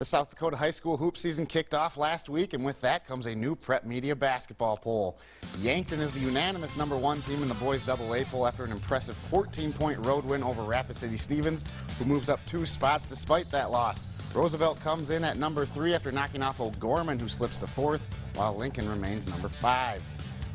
The South Dakota high school hoop season kicked off last week, and with that comes a new Prep Media basketball poll. Yankton is the unanimous #1 team in the boys AA poll after an impressive 14-point road win over Rapid City Stevens, who moves up 2 spots despite that loss. Roosevelt comes in at #3 after knocking off O'Gorman, who slips to 4th, while Lincoln remains #5.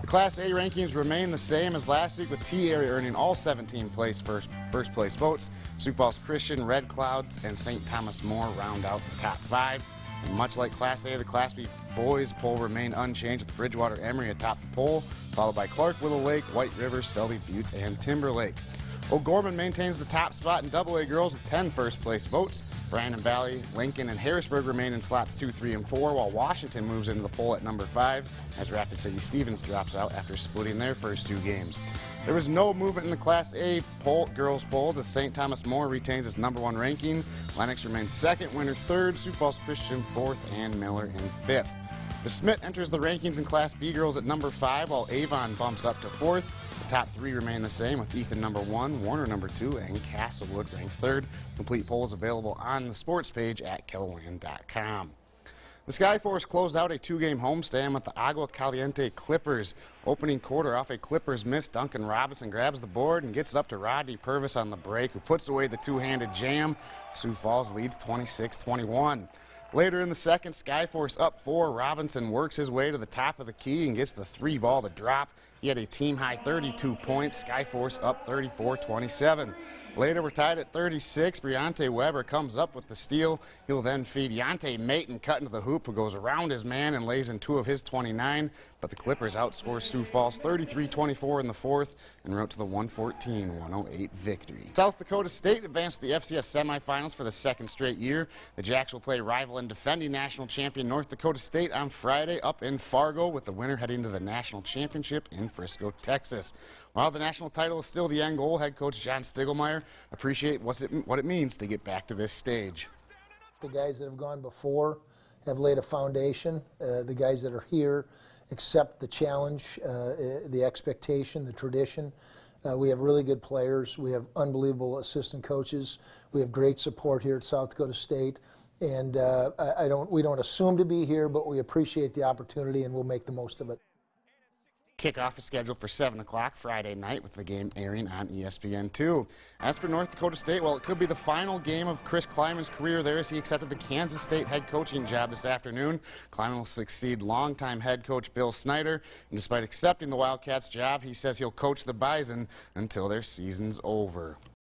The Class A rankings remain the same as last week, with T-Area earning all 17 first place votes. Sioux Falls Christian, Red Clouds, and St. Thomas More round out the top 5. And much like Class A, the Class B boys poll remained unchanged, with Bridgewater Emory atop the poll, followed by Clark, Willow Lake, White River, Selby, Buttes, and Timberlake. O'Gorman maintains the top spot in AA girls with 10 first-place votes. Brandon Valley, Lincoln, and Harrisburg remain in slots 2, 3, and 4, while Washington moves into the poll at #5 as Rapid City Stevens drops out after splitting their first 2 games. There was no movement in the Class A girls polls as St. Thomas More retains its #1 ranking. Lennox remains 2nd, Winter 3rd, Sioux Falls Christian 4th, and Miller in 5th. The Smith enters the rankings in Class B girls at #5, while Avon bumps up to 4th. The top 3 remain the same, with Ethan #1, Warner #2, and Castlewood ranked 3rd. Complete polls available on the sports page at KELOLAND.com. The Skyforce closed out a 2-game homestand with the Agua Caliente Clippers. Opening quarter off a Clippers miss, Duncan Robinson grabs the board and gets it up to Rodney Purvis on the break, who puts away the two-handed jam. Sioux Falls leads 26-21. Later in the second, Skyforce up 4. Robinson works his way to the top of the key and gets the 3 ball to drop. He had a team-high 32 points. Skyforce up 34-27. Later, we're tied at 36. Briante Weber comes up with the steal. He'll then feed Yante Mayton cut into the hoop, who goes around his man and lays in 2 of his 29. But the Clippers outscore Sioux Falls 33-24 in the 4th and wrote to the 114-108 victory. South Dakota State advanced to the FCS semifinals for the 2nd straight year. The Jacks will play rival and defending national champion North Dakota State on Friday up in Fargo, with the winner heading to the national championship in Frisco, Texas. While the national title is still the end goal, head coach John Stiglmeyer appreciates what it means to get back to this stage. The guys that have gone before have laid a foundation. The guys that are here accept the challenge, the expectation, the tradition. We have really good players. We have unbelievable assistant coaches. We have great support here at South Dakota State. And we don't assume to be here, but we appreciate the opportunity and we'll make the most of it. Kickoff is scheduled for 7 o'clock Friday night, with the game airing on ESPN2. As for North Dakota State, well, it could be the final game of Chris Kleiman's career there, as he accepted the Kansas State head coaching job this afternoon. Kleiman will succeed longtime head coach Bill Snyder, and despite accepting the Wildcats job, he says he'll coach the Bison until their season's over.